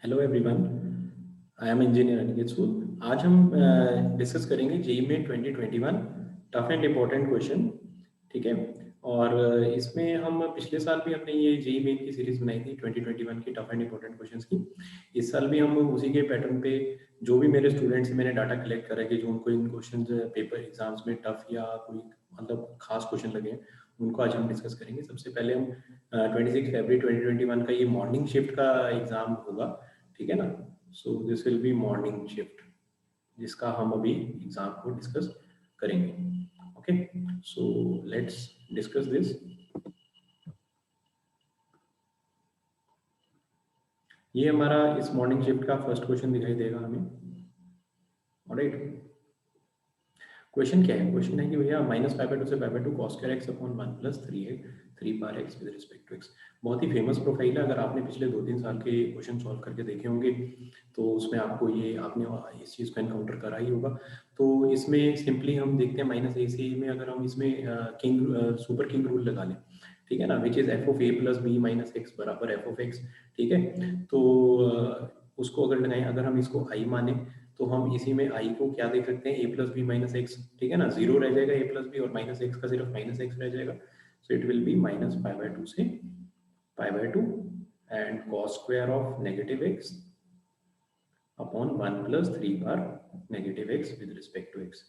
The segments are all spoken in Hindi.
Hello everyone, I am engineer Aniket Sood. आज हम डिस्कस करेंगे जेईई में 2021 टफ एंड इम्पोर्टेंट क्वेश्चन। ठीक है। और इसमें हम पिछले साल भी हमने ये जेईई मेन की सीरीज बनाई थी 2021 की टफ एंड इम्पोर्टेंट क्वेश्चंस की। इस साल भी हम उसी के पैटर्न पे जो भी मेरे स्टूडेंट्स से मैंने डाटा कलेक्ट करा कि जो उनको इन क्वेश्चन पेपर एग्जाम्स में टफ या कोई मतलब खास क्वेश्चन लगे उनको आज हम डिस्कस करेंगे। सबसे पहले हम 26 फरवरी 2021 का ये मॉर्निंग शिफ्ट का एग्जाम होगा। ठीक है ना। So this will be morning shift जिसका हम अभी एग्जाम को डिस्कस करेंगे। Okay, so let's discuss this. ये हमारा इस मॉर्निंग शिफ्ट का फर्स्ट क्वेश्चन दिखाई देगा हमें। ऑलराइट, क्वेश्चन क्या है? क्वेश्चन है कि भैया -π/2 से π/2 cos square x upon 1 plus 3 पार x with respect to x। बहुत ही फेमस प्रोफाइल है। अगर आपने पिछले 2-3 साल के क्वेश्चन सॉल्व करके देखे होंगे तो उसमें आपको ये आपने इस चीज़ को एनकाउंटर करा ही होगा। तो इसमें सिंपली हम देखते हैं -a में अगर हम इसमें सुपर किंग रूल लगा लें, ठीक है ना, which is f(a + b - x) बराबर f(x). ठीक है, तो उसको अगर लगाएं, अगर हम इसको i माने तो हम इसी में i को क्या देख सकते हैं, a + b - x। ठीक है ना, 0 रह जाएगा a + b और -x का सिर्फ -x रह जाएगा। सो इट विल बी -π/2 से π/2 and cos square of -x upon 1 + 3 बार -x with respect to x।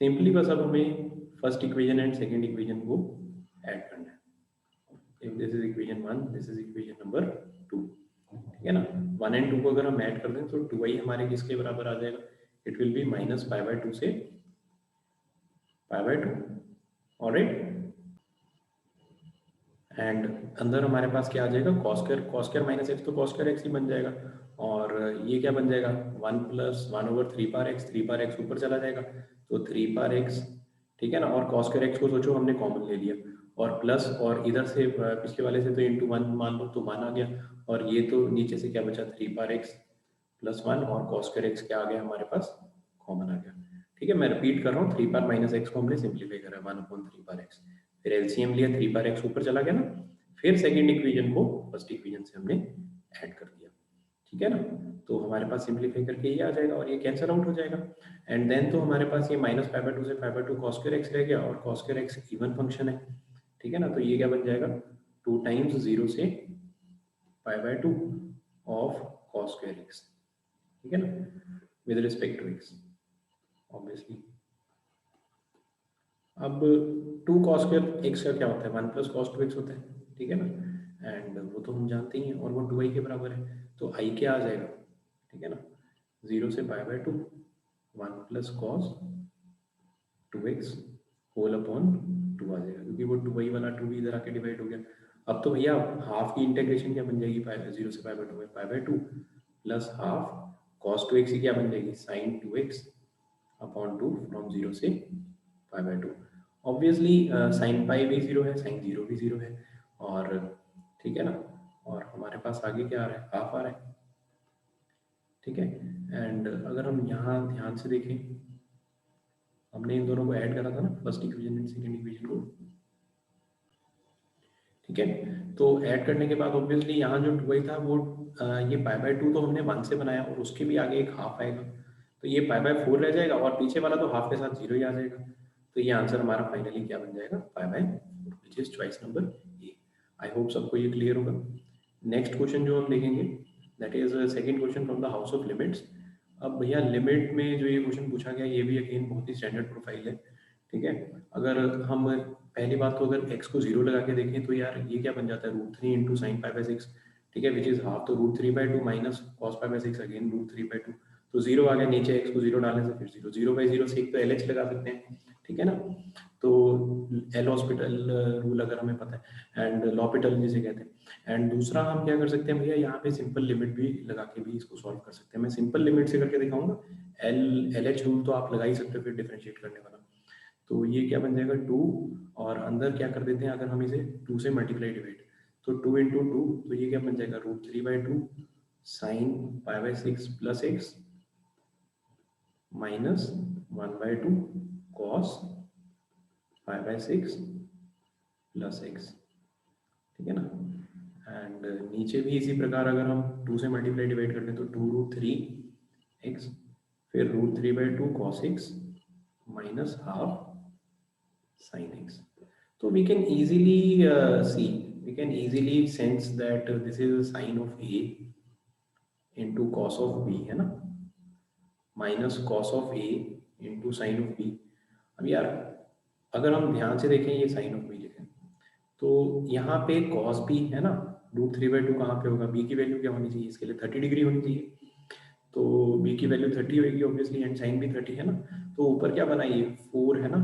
Simply बस अब हमें first equation and second equation को ऐड करना है। If this is equation 1, this is equation number 2। ठीक है ना, 1 एंड 2 को अगर हम ऐड कर दें तो 2i हमारे किसके बराबर आ जाएगा? इट विल बी -π/2 से π/2। ऑलराइट, एंड अंदर हमारे पास क्या आ जाएगा? cos स्क्वायर -x, तो cos स्क्वायर x ही बन जाएगा। और ये क्या बन जाएगा? 1 + 1/3 पार x, 3 पार x ऊपर चला जाएगा तो 3 पार x। ठीक है ना, और cos स्क्वायर x को सोचो हमने कॉमन ले लिया और प्लस, और इधर से पिछले वाले से तो इंटू 1 मान लो तो 1 आ गया, और ये तो नीचे से क्या बचा? 3 पार x + 1, और cos स्क्वायर x क्या आ गया हमारे पास? कॉमन आ गया। ठीक है, मैं रिपीट कर रहा हूँ, 3 पार -x को हमने सिंप्लीफाई करा 1/3 पार x, फिर एलसीएम लिया, 3 पार x ऊपर चला गया ना, फिर सेकंड इक्वेशन को फर्स्ट इक्वेशन से हमने ऐड कर दिया। ठीक है ना, तो हमारे पास सिंप्लीफाई करके ये आ जाएगा और ये कैंसिल आउट हो जाएगा। एंड देन तो हमारे पास ये -π/2 से π/2 cos स्क्वायर x रह गया, और cos square x even function है। ठीक है ना, तो ये क्या बन जाएगा? 2 टाइम्स 0 से π/2 ऑफ cos स्क्वायर x। ठीक है ना, with respect to x obviously. अब 2 cos स्क्वायर x का क्या होता है? 1 + cos 2x होता है। ठीक है ना, एंड वो तो हम जानते ही हैं, और वो 2i के बराबर है, तो i क्या आ जाएगा? ठीक है ना, 0 से π/2 1 + cos 2x होल अपॉन 2 आ जाएगा, क्योंकि वो 2i वाला 2 भी इधर आके डिवाइड हो गया। अब तो भैया हाफ की इंटीग्रेशन क्या बन जाएगी? 0 से π/2 में π/2 प्लस हाफ cos 2x ही क्या बन जाएगी? sin 2x अपॉन 2 फ्रॉम 0 से π/2। ऑब्वियसली साइन पाई भी 0 है, साइन 0 भी 0 है, और ठीक है ना, और हमारे पास आगे क्या आ रहा है? हाफ आ रहा है। ठीक है, एंड अगर हम यहाँ ध्यान से देखें, हमने इन दोनों को ऐड करा था ना, first equation and second equation को। ठीक है, तो ऐड करने के बाद ऑब्वियसली यहाँ जो 2i था वो ये π/2 तो हमने 1 से बनाया, और उसके भी आगे एक हाफ आएगा, तो ये π/4 रह जाएगा, और पीछे वाला तो हाफ के साथ 0 ही आ जाएगा। तो ये आंसर हमारा फाइनली क्या बन जाएगा? π/4, which is choice number A. I hope सबको ये क्लियर होगा। नेक्स्ट क्वेश्चन जो हम देखेंगे, that is second question from the house of limits. अब भैया लिमिट में जो ये क्वेश्चन पूछा गया, ये भी अगेन बहुत ही स्टैंडर्ड प्रोफाइल है। ठीक है, अगर हम पहली बात तो अगर x को 0 लगा के देखें तो यार ये क्या बन जाता है? √3 × sin π/6। ठीक है, विच इज हाफ, तो √3/2 माइनस cos π/6 अगेन √3/2, तो 0 आ गया नीचे, x को 0 डालने से फिर 0, 0/0 से एक तो LH लगा सकते हैं। ठीक है ना, तो एल हॉस्पिटल रूल अगर हमें पता है, एंड लॉपिटल जिसे कहते हैं। एंड दूसरा हम क्या कर सकते हैं भैया, यहाँ पे सिंपल लिमिट भी लगा के भी इसको सॉल्व कर सकते हैं। मैं सिंपल लिमिट से करके दिखाऊंगा। LH रूल तो आप लगा ही सकते हो फिर डिफरेंशिएट करने वाला। तो ये क्या बन जाएगा? 2, और अंदर क्या कर देते हैं, अगर हम इसे 2 से मल्टीप्लाई डिवाइड, तो 2 × 2, तो ये क्या बन जाएगा? √3/2 sin π/6 plus x minus 1/2 cos π/6 plus x। ठीक है ना, एंड नीचे भी इसी प्रकार अगर हम 2 से मल्टीप्लाई डिवाइड करते हैं तो 2√3x, फिर √3/2 cos x minus half sin x. So we can easily we can easily sense that this is a sin of a into cos of b, है ना, minus cos of a into sin of b. अब यार अगर हम ध्यान से देखें ये sin of b लिखें तो यहाँ पे cos b है ना, √3/2 कहाँ पे होगा, b की वैल्यू क्या होनी चाहिए, इसके लिए 30 डिग्री होनी चाहिए, तो b की वैल्यू 30 होगी ऑब्वियसली, एंड साइन भी 30 है ना, तो ऊपर क्या बना ये 4 है ना,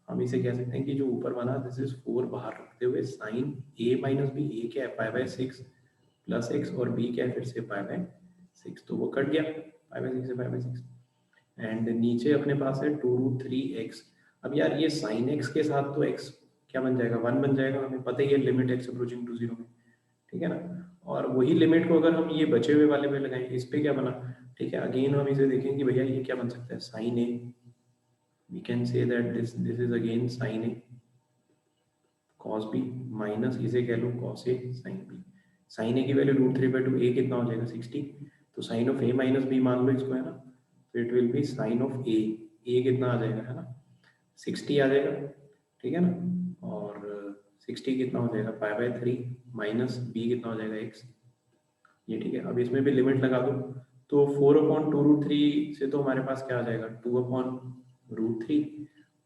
हम इसे कह सकते हैं कि जो ऊपर बना दिस इज 4 बाहर रखते हुए साइन a माइनस बी, ए क्या है π/6 प्लस एक्स और b क्या है फिर से π/6, तो वो कट गया π/6 से π/6, एंड नीचे अपने पास है 2√3x. अब यार ये साइन x के साथ तो x क्या बन जाएगा 1 बन जाएगा, हमें पता ही है लिमिट x अप्रोचिंग टू 0 में, ठीक है ना, और वही लिमिट को अगर हम ये बचे हुए वाले में लगाएं इस पे क्या बना, ठीक है, अगेन हम इसे देखें कि भैया ये क्या बन सकता है sine A, we can say that this is again sin a cos b minus इसे कह लो cos a sin b. sin a की वैल्यू √3/2, a कितना हो जाएगा 60, तो sin of a minus b मान लो इसको, है ना, तो it will be sin of a, a कितना आ जाएगा, है ना 60 आ जाएगा, ठीक है ना, और 60 कितना हो जाएगा π/3 माइनस b कितना हो जाएगा x, ये ठीक है. अब इसमें भी लिमिट लगा दो, तो 4/2√3 से तो हमारे पास क्या आ जाएगा 2/√3,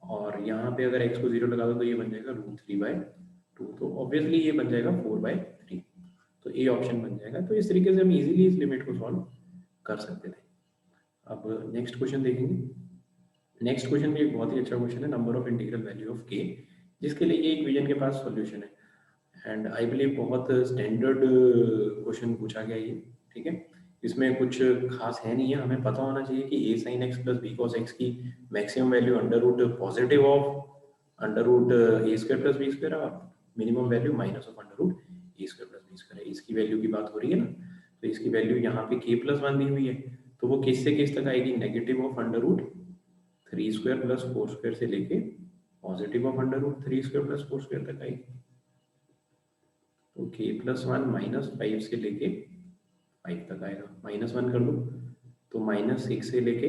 और यहाँ पे अगर x को 0 लगा दो तो ये बन जाएगा √3/2, तो ऑब्वियसली ये बन जाएगा 4/3, तो ए ऑप्शन बन जाएगा. तो इस तरीके से हम इजीली इस लिमिट को सॉल्व कर सकते थे. अब नेक्स्ट क्वेश्चन देखेंगे. नेक्स्ट क्वेश्चन भी एक बहुत ही अच्छा क्वेश्चन है, number of integral value of k, जिसके लिए ये इक्वेशन के पास सॉल्यूशन है, एंड आई बिलीव बहुत स्टैंडर्ड क्वेश्चन पूछा गया ये, ठीक है, इसमें कुछ खास है नहीं है, हमें पता होना चाहिए कि a sin x plus b cos x की maximum value under root positive of under root a square plus b square और minimum value minus of under root a square plus b square है. इसकी वैल्यू की बात हो रही है ना, तो इसकी वैल्यू यहाँ पे k+1 दी हुई है, तो वो किस से किस तक आएगी, negative of under root 3 square plus 4 square से लेके positive of under root 3 square plus 4 square तक आएगी. तो k+1 -5 से लेके 5 तक आएगा, -1 कर दो तो -6 से लेके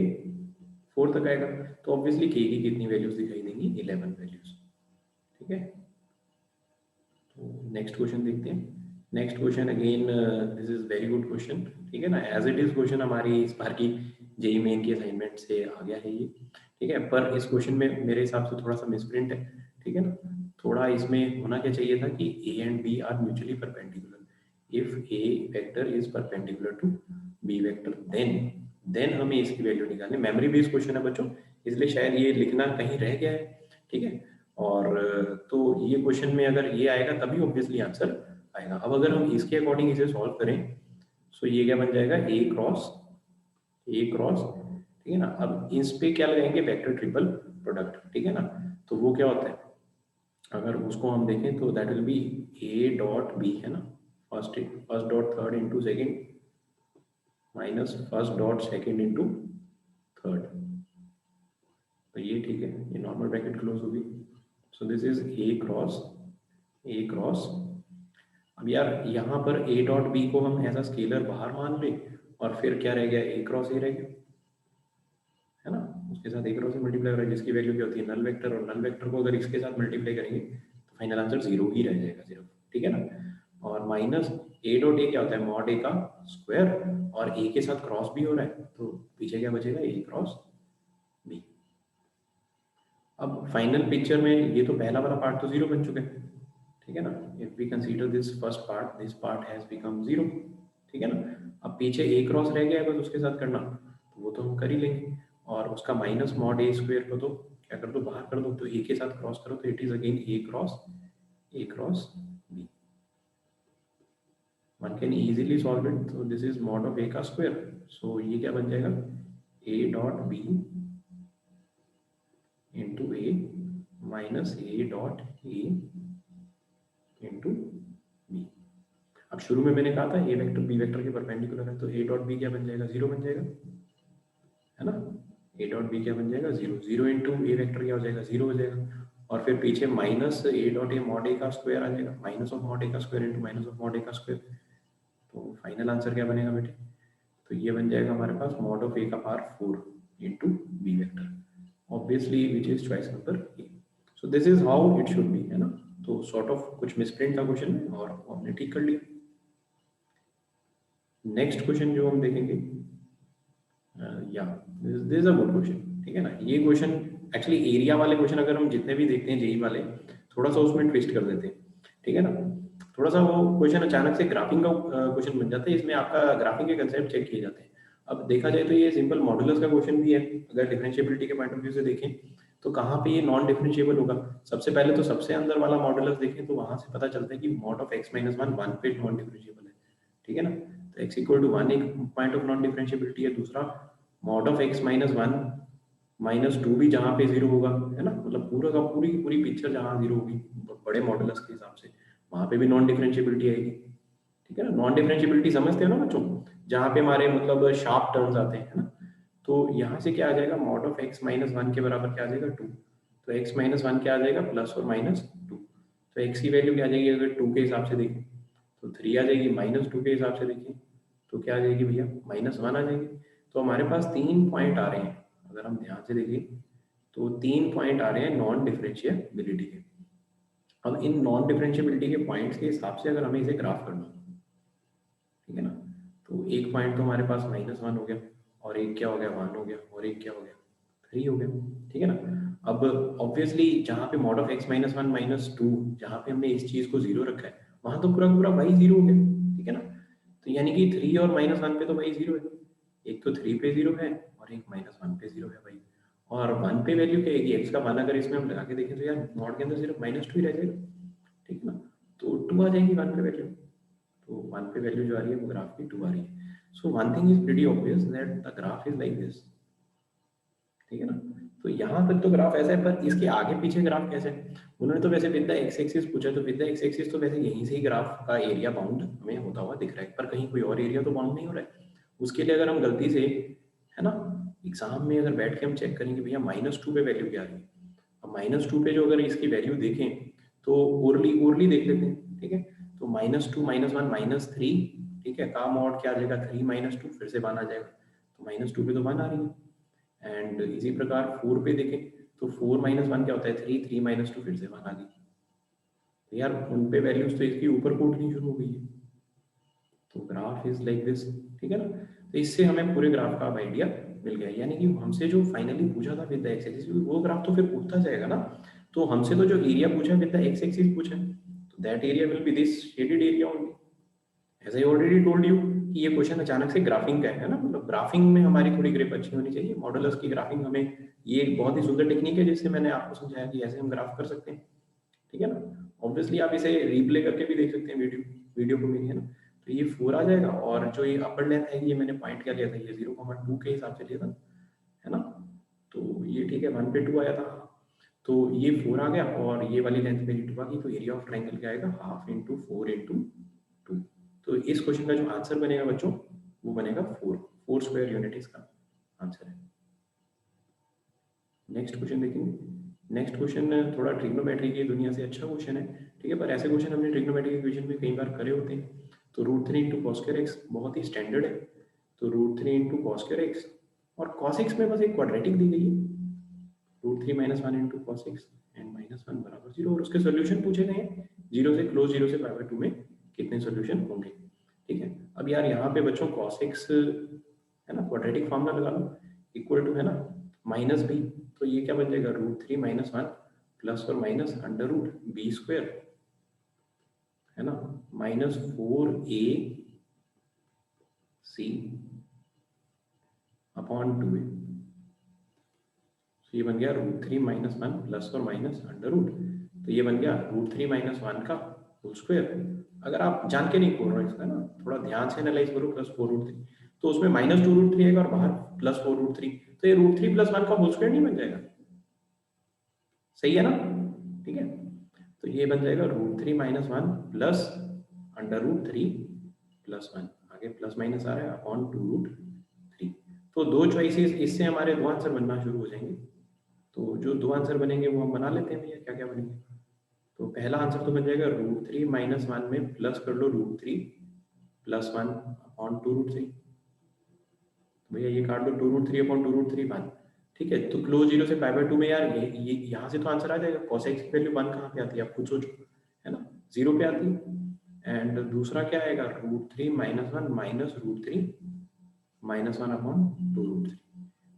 4 तक आएगा, तो ऑब्वियसली k की कितनी वैल्यूज दिखाई देंगी 11 वैल्यूज, ठीक है. तो नेक्स्ट क्वेश्चन देखते हैं. Next question again this is very good question, ठीक है ना, एज इट इज क्वेश्चन हमारी इस बार की जेईई मेन की असाइनमेंट से आ गया है ये, ठीक है, पर इस क्वेश्चन में मेरे हिसाब से थोड़ा सा मिसप्रिंट है, ठीक है ना, थोड़ा इसमें होना क्या चाहिए था कि a and b are mutually perpendicular, if a vector is perpendicular to b vector then हमें इसकी वैल्यू निकालनी. मेमोरी बेस्ड क्वेश्चन है बच्चों, इसलिए शायद ये लिखना कहीं रह गया है, ठीक है, और तो ये क्वेश्चन में अगर ये आएगा तभी ऑब्वियसली आंसर आएगा. अब अगर हम इसके अकॉर्डिंग इसे सॉल्व करें सो ये क्या बन जाएगा a क्रॉस, ठीक है ना. अब इस पे क्या लगाएंगे वेक्टर ट्रिपल प्रोडक्ट, ठीक है ना, तो वो क्या होता है अगर उसको हम देखें तो that will be a dot b, है ना, first dot third into second minus first dot second into third, तो ये ठीक है, ये नॉर्मल ब्रैकेट क्लोज होगी. सो दिस इज a क्रॉस. अब यार यहाँ पर a डॉट b को हम ऐसा स्केलर बाहर मान ले और फिर क्या रह गया a क्रॉस a रह गया, है ना, उसके साथ एक क्रॉस से मल्टीप्लाई हो रहा है जिसकी वैल्यू क्या होती है नल वेक्टर, और नल वेक्टर को अगर इसके साथ मल्टीप्लाई करेंगे तो फाइनल आंसर 0 ही रह जाएगा सिर्फ, ठीक है ना. और माइनस a डॉट a क्या होता है मॉड a का स्क्वायर, और a के साथ क्रॉस भी हो रहा है तो पीछे क्या बचेगा a क्रॉस b. अब फाइनल पिक्चर में ये तो पहला वाला पार्ट तो 0 बन चुका है, ठीक है ना, if we consider this first part this part has become 0, ठीक है ना. अब पीछे a क्रॉस रह गया है बस उसके साथ करना, तो वो तो हम कर ही लेंगे, और उसका माइनस मॉड a स्क्वायर को तो क्या कर दो बाहर कर दो, तो a के साथ क्रॉस करो तो it is again a cross b. One can easily solve it, तो this is mod of a का स्क्वायर, सो ये क्या बन जाएगा a dot b into a minus a dot a into b. अब शुरू में मैंने कहा था a वेक्टर b वेक्टर के परपेंडिकुलर है, तो a डॉट b क्या बन जाएगा 0 बन जाएगा, है ना, a डॉट b क्या बन जाएगा 0 इंटू a वेक्टर क्या हो जाएगा 0 हो जाएगा, और फिर पीछे minus A dot A mod A का स्क्वायर आ जाएगा, माइनस ऑफ मॉड ए का square into minus of mod A का स्क्वायर। तो फाइनल आंसर क्या बनेगा बेटे? तो ये बन जाएगा हमारे पास मॉड ऑफ ए का power 4 into B vector, obviously which is choice number A. So this is how it should be, है ना। तो सॉर्ट ऑफ कुछ मिसप्रिंट था क्वेश्चन में और हमने ठीक कर लिया। नेक्स्ट क्वेश्चन जो हम देखेंगे, या this is a good question, ठीक है ना। ये क्वेश्चन एक्चुअली एरिया वाले क्वेश्चन अगर हम जितने भी देखते हैं जेई वाले, थोड़ा सा उसमें ट्विस्ट कर देते हैं, ठीक है ना। थोड़ा सा वो क्वेश्चन अचानक से ग्राफिंग का क्वेश्चन बन जाता है, इसमें आपका ग्राफिंग के कंसेप्ट चेक किए जाते हैं। अब देखा जाए तो ये सिंपल मॉडुलस का क्वेश्चन भी है, अगर डिफरेंशिएबिलिटी के पॉइंट ऑफ व्यू से देखें तो कहाँ पे ये नॉन डिफरेंशिएबल होगा। सबसे पहले तो सबसे अंदर वाला मॉडुलस देखें तो वहां से पता चलता है कि मॉड ऑफ x माइनस 1 पे नॉन डिफरेंशिएबल है, ठीक है ना। तो x इक्वल टू 1 एक पॉइंट ऑफ नॉन डिफरेंशिएबिलिटी है। दूसरा mod of x minus 1 minus 2 भी जहाँ पे जीरो होगा, है ना, मतलब पूरा का पूरी पूरी पिक्चर जहाँ जीरो होगी बड़े मॉडुलस के हिसाब से, वहाँ पे भी नॉन डिफरेंशिएबिलिटी आएगी, ठीक है ना। नॉन डिफरेंशिएबिलिटी समझते हो ना बच्चों, जहाँ पे हमारे मतलब शार्प टर्म्स आते हैं, है ना। तो यहाँ से क्या आ जाएगा, मॉड ऑफ x माइनस 1 के बराबर क्या आ जाएगा 2। तो x माइनस 1 क्या आ जाएगा, प्लस और माइनस 2। तो x की वैल्यू क्या आ जाएगी अगर 2 के हिसाब से देखें तो 3 आ जाएगी, माइनस 2 के हिसाब से देखें तो क्या आ जाएगी भैया, माइनस 1 आ जाएगी। तो हमारे पास 3 पॉइंट आ रहे हैं, अगर हम ध्यान से देखें तो 3 पॉइंट आ रहे हैं नॉन डिफरेंशिएबिलिटी के। अब इन नॉन डिफरेंशिएबिलिटी के पॉइंट्स के हिसाब से अगर हमें इसे ग्राफ करना, ठीक है ना, तो एक पॉइंट तो हमारे पास -1 हो गया, और एक क्या हो गया 1 हो गया, और एक क्या हो गया 3 हो गया, ठीक है ना। अब ऑब्वियसली जहाँ पे mod of x minus 1 minus 2, जहाँ पे हमने इस चीज को जीरो रखा है वहां तो पूरा पूरा y जीरो हो गया, ठीक है ना। तो यानी कि 3 और -1 पे तो y जीरो है, एक तो 3 पे जीरो है और एक -1 पे जीरो है भाई। और 1 पे वैल्यू क्या है, x का मान अगर इसमें हम लगा के देखें तो यार मॉड के अंदर सिर्फ -2 ही रह जाएगा, ठीक है ना। तो 2 आ जाएगी 1 पे वैल्यू, तो 1 पे वैल्यू जो आ रही है वो ग्राफ की 2 आ रही है। So one thing is pretty obvious that the graph is like this, ठीक है ना। तो यहाँ तक तो ग्राफ ऐसा है, पर इसके आगे पीछे ग्राफ कैसे है? उन्होंने तो वैसे विद द एक्स एक्सिस पूछा, तो विद द एक्स एक्सिस तो वैसे यहीं से ही ग्राफ का एरिया बाउंड हमें होता हुआ दिख रहा है, पर कहीं कोई और एरिया तो बाउंड नहीं हो रहा है। उसके लिए अगर हम गलती से, है ना, एग्जाम में अगर बैठ के हम चेक करेंगे भैया -2 पे वैल्यू क्या आ रही है, अब -2 पे जो अगर इसकी वैल्यू देखें तो ओरली ओरली देख लेते हैं, ठीक है। तो -2 -1 -3, ठीक है, का मॉड क्या आ जाएगा 3 -2, फिर से 1 आ जाएगा, तो -2 पे तो 1 आ रही है। एंड इसी प्रकार 4 पे देखें तो 4 -1 क्या होता है 3, 3 -2 फिर से 1 आ गई। तो यार उन पे वैल्यूज तो इसकी ऊपर को उठनी शुरू हो गई है। तो ग्राफ इज लाइक दिस, ठीक है ना। तो इससे हमें पूरे ग्राफ का आइडिया मिल गया, यानी कि हमसे जो फाइनली पूछा था विद द एक्स एक्सिस वो ग्राफ तो फिर उठता जाएगा ना। तो हमसे तो जो एरिया पूछा विद द एक्स एक्सिस पूछा है, तो that area will be this shaded area only. As I already told you कि ये क्वेश्चन अचानक से ग्राफिंग का है ना, मतलब ग्राफिंग में हमारी थोड़ी ग्रिप अच्छी होनी चाहिए। मॉडुलस की ग्राफिंग हमें, ये एक बहुत ही सुंदर टेक्निक है जिससे मैंने आपको समझाया कि ऐसे हम ग्राफ कर सकते हैं, ठीक है ना। ऑब्वियसली आप इसे रिप्ले करके भी देख सकते हैं वीडियो को मेरी, है ना। तो ये 4 आ जाएगा, और जो ये अपर लेंथ है ये मैंने पॉइंट क्या लिया था, ये 0,2 के हिसाब से लिया था, है ना। तो ये ठीक है 1 पे 2 आया था, तो ये 4 आ गया, और ये वाली लेंथ मेरी 2 आ गई, तो एरिया ऑफ ट्राइंगल क्या आएगा, हाफ इंटू 4 इंटू 2। तो इस क्वेश्चन का जो आंसर बनेगा बच्चों वो बनेगा 4 स्क्वायर यूनिट इसका आंसर है। नेक्स्ट क्वेश्चन देखेंगे। नेक्स्ट क्वेश्चन थोड़ा ट्रिग्नोमेट्री की दुनिया से अच्छा क्वेश्चन है, ठीक है, पर ऐसे क्वेश्चन हमने ट्रिग्नोमेट्री इक्वेशन में कई बार करे होते हैं। तो √3 इंटू कॉस स्क्वायर एक्स बहुत ही स्टैंडर्ड है। तो √3 इंटू कॉस स्क्वायर एक्स, और कॉस एक्स में बस एक क्वाड्रेटिक दी गई है, √3 -1 इंटू कॉस एक्स एंड -1 बराबर 0, और उसके सोल्यूशन पूछे गए हैं 0 से क्लोज 0 से π/2 में कितने सोल्यूशन होंगे, ठीक है। अब यार यहाँ पे बच्चों कॉस एक्स, है ना, क्वाड्रेटिक फॉर्मूला लगा लो, इक्वल टू, है ना, -b, तो ये क्या बन जाएगा √3 -1 प्लस और माइनस √b², है ना, -4ac अपॉन 2a। तो ये बन गया √3 -1 प्लस और माइनस √, तो ये बन गया √3 -1 का होल स्क्वायर। अगर आप जान के नहीं बोल रहे हो इसका ना, थोड़ा ध्यान से एनालाइज करो, +4√3, तो उसमें -2√3 आएगा और बाहर +4√3, तो ये √3 + 1 का होल स्क्वायर नहीं बन जाएगा, सही है ना, ठीक है। तो ये बन जाएगा √3 -1 प्लस √3 + 1, आगे प्लस माइनस आ रहा है, अपॉन 2√3। तो दो चॉइसेस, इससे हमारे दो आंसर बनना शुरू हो जाएंगे। तो जो दो आंसर बनेंगे वो हम बना लेते हैं भैया, क्या क्या बनेंगे। तो पहला आंसर तो बन जाएगा √3 - 1 में प्लस कर लो √3 + 1 अपॉन 2√3। भैया ये काट दो 2√3 अपॉन 2√3 1। ठीक है, तो क्लोज जीरो से π/2 में यार ये यहाँ से तो आंसर आ जाएगा। cos x की वैल्यू 1 कहाँ पे आती है आप खुद सोचो, है ना, 0 पे आती है। एंड दूसरा क्या आएगा √3 - 1 -√3 - 1 अपॉन 2√3।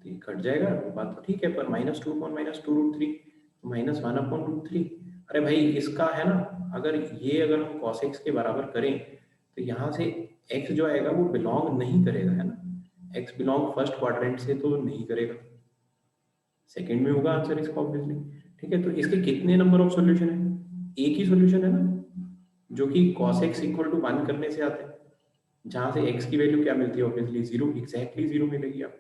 तो ये कट जाएगा, वो बात तो ठीक है, पर -2 अपॉन -2√3 -1 अपॉन √3। अरे भाई इसका है ना, अगर हम cos x के बराबर करें तो यहाँ से x जो आएगा वो बिलोंग नहीं करेगा, है ना, x बिलोंग फर्स्ट क्वाड्रेंट से तो नहीं करेगा, सेकंड में होगा आंसर इसका ऑब्वियसली। ठीक है, तो इसके कितने नंबर ऑफ सॉल्यूशन है, एक ही सॉल्यूशन है ना, जो कि cos x = 1 करने से आता है, जहां से x की वैल्यू क्या मिलती है ऑब्वियसली 0, एग्जैक्टली 0 मिलेगी आप।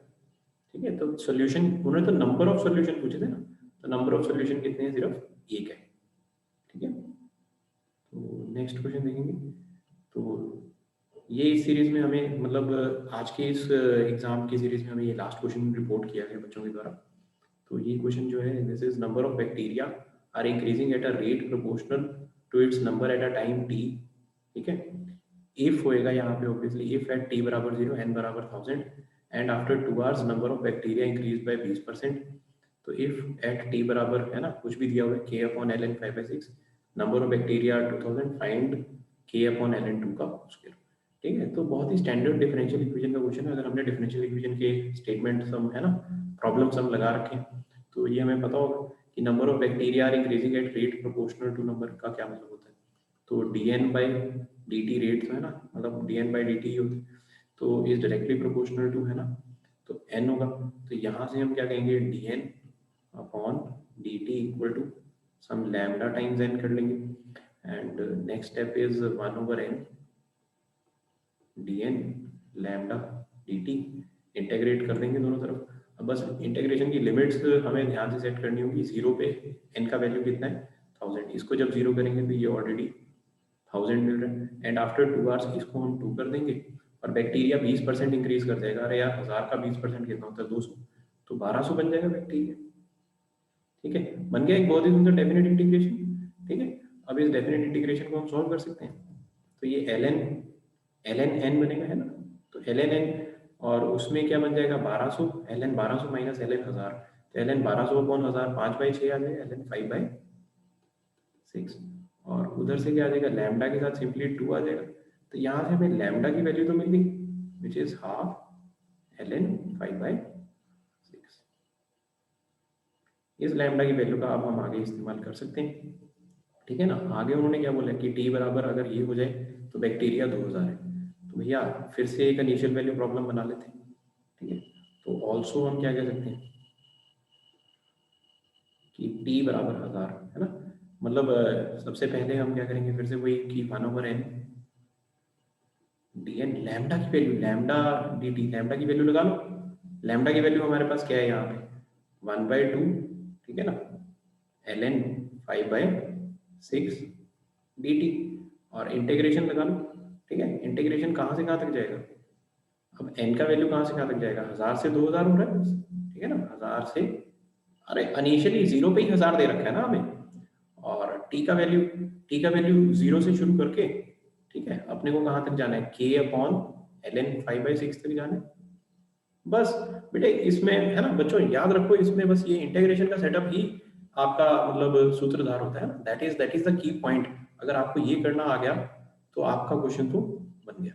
ठीक है, तो सॉल्यूशन उन्होंने तो नंबर ऑफ सॉल्यूशन पूछे थे ना, तो नंबर ऑफ सॉल्यूशन कितने हैं, सिर्फ एक है। ठीक है, तो नेक्स्ट क्वेश्चन देखेंगे। तो ये इस सीरीज में हमें मतलब आज के इस एग्जाम की सीरीज में हमें ये लास्ट क्वेश्चन रिपोर्ट किया गया बच्चों के द्वारा। तो ये क्वेश्चन जो है, this is number of bacteria are increasing at a rate proportional to its number at a time t। ठीक है, इफ होएगा यहाँ पे obviously, if at t = 0 n = 1000 and after 2 hours number of bacteria increase by 20%। तो इफ एट t बराबर है ना, कुछ भी दिया हुआ है k/ln 5/6, number of bacteria 2000, find k/ln 2 का स्क्वायर। ठीक है, तो बहुत ही स्टैंडर्ड डिफरेंशियल इक्वेशन का क्वेश्चन है। अगर हमने डिफरेंशियल इक्वेशन के स्टेटमेंट सम है ना, प्रॉब्लम सम लगा रखे हैं, तो ये हमें पता होगा कि number of bacteria are increasing at rate proportional to number का क्या मतलब होता है। तो dn/dt रेट तो है ना, मतलब dn/dt ही होता है, तो इज डायरेक्टली प्रोपोर्शनल टू, है ना, तो n होगा। तो यहाँ से हम क्या कहेंगे, dn/dt = सम लैम्डा टाइम्स n कर लेंगे। And next step is 1/n dn lambda dt, integrate कर देंगे दोनों तरफ। अब बस इंटीग्रेशन की लिमिट्स हमें ध्यान से सेट करनी होगी। 0 पे n का वैल्यू कितना है 1000, इसको जब 0 करेंगे तो ये ऑलरेडी 1000 मिल रहा है। एंड आफ्टर 2 आवर्स इसको हम 2 कर देंगे और बैक्टीरिया 20% इंक्रीज कर जाएगा। अरे यार 1000 का 20% कितना होता है 200, तो 1200 बन जाएगा बैक्टीरिया। ठीक है, बन गया एक बहुत ही सुंदर डेफिनेट इंटीग्रेशन। ठीक है, अब इस डेफिनेट इंटीग्रेशन को हम सॉल्व कर सकते हैं। तो ये ln n बनेगा, है ना, तो ln n और उसमें क्या बन जाएगा 1200, ln 1200 माइनस ln 1000, तो ln 1200 अपॉन 1000 5/6 आ जाएगा, ln 5/6। और उधर से क्या आ जाएगा, लैम्डा के साथ सिंपली 2 आ जाएगा। तो यहाँ से हमें लैम्डा की वैल्यू तो मिल गई, विच इज हाफ ln 5/6। इस लैम्डा की वैल्यू का अब हम आगे इस्तेमाल कर सकते हैं। ठीक है ना, आगे उन्होंने क्या बोला कि t बराबर अगर ये हो जाए तो बैक्टीरिया 2000 है, तो भैया फिर से एक इनिशियल वैल्यू प्रॉब्लम बना लेते हैं। ठीक है, तो ऑल्सो हम क्या कह सकते हैं कि t = 1000, है ना, मतलब सबसे पहले हम क्या करेंगे, फिर से वही कि 1/n dn लैम्डा की वैल्यू, लैम्डा dt, लैम्डा की वैल्यू लगा लो। लैम्डा की वैल्यू हमारे पास क्या है यहाँ पे 1/2, ठीक है ना, ln 5/6 dt, और इंटीग्रेशन लगा लो। ठीक है, इंटीग्रेशन कहाँ से कहाँ तक जाएगा, अब n का वैल्यू कहाँ से कहाँ तक जाएगा, 1000 से 2000 हो रहा है बस। ठीक है ना, 1000 से, अरे इनिशियली 0 पे ही 1000 दे रखा है ना हमें, और t का वैल्यू 0 से शुरू करके, ठीक है, अपने को कहाँ तक जाना है, k/ln 5/6 तक जाना है बस। बेटे इसमें है ना बच्चों, याद रखो इसमें बस ये इंटीग्रेशन का सेटअप ही आपका मतलब सूत्रधार होता है ना, that is the key point. अगर आपको ये करना आ गया तो आपका क्वेश्चन तो बन गया।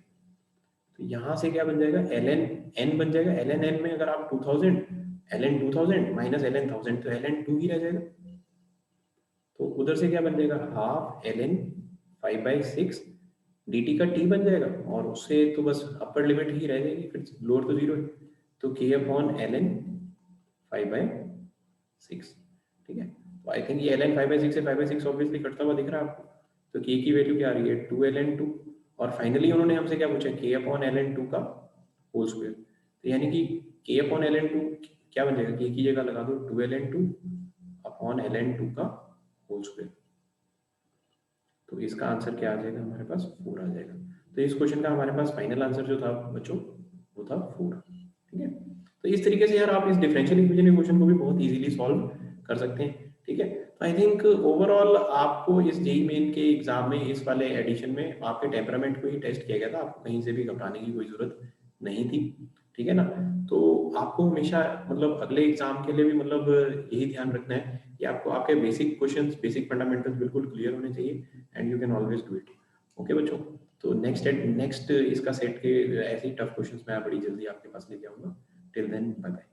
तो यहाँ से क्या बन जाएगा, ln n बन जाएगा, ln n में अगर आप 2000 ln 2000 माइनस ln 1000, तो ln 2 ही रह जाएगा। तो उधर से क्या बन जाएगा, हाफ ln 5/6 dt का t बन जाएगा, और उससे तो बस अपर लिमिट ही रह जाएगी, फिर लोअर तो 0 है, तो k/ln 5/6। ठीक है, तो आई थिंक ये ln 5/6 से 5/6 ऑब्वियसली कटता हुआ दिख रहा है आपको। तो k की वैल्यू क्या आ रही है 2ln 2, और फाइनली उन्होंने हमसे क्या पूछा, k/ln 2 का होल स्क्वायर। तो यानी कि k/ln 2 क्या बन जाएगा, k की जगह लगा दो 2ln 2 अपॉन ln 2 का होल स्क्वायर। तो इसका आंसर क्या आ जाएगा, हमारे पास 4 आ जाएगा। तो इस क्वेश्चन का हमारे पास फाइनल आंसर जो था बच्चों, वो था 4। ठीक है, तो इस तरीके से यार आप इस डिफरेंशियल इक्वेशन के क्वेश्चन को भी बहुत इजीली सॉल्व कर सकते हैं, ठीक है। तो आई थिंक ओवरऑल आपको इस जेईई मेन के एग्जाम में, इस वाले एडिशन में आपके टेम्परामेंट को ही टेस्ट किया गया था, आपको कहीं से भी घबराने की कोई जरूरत नहीं थी, ठीक है ना। तो आपको हमेशा मतलब अगले एग्जाम के लिए भी मतलब यही ध्यान रखना है कि आपको आपके बेसिक क्वेश्चंस, बेसिक फंडामेंटल्स बिल्कुल क्लियर होने चाहिए and you can always do it. Okay बच्चों, तो नेक्स्ट इसका सेट के ऐसे ही टफ क्वेश्चंस मैं बड़ी जल्दी आपके पास लेके आऊंगा। Till then bye bye.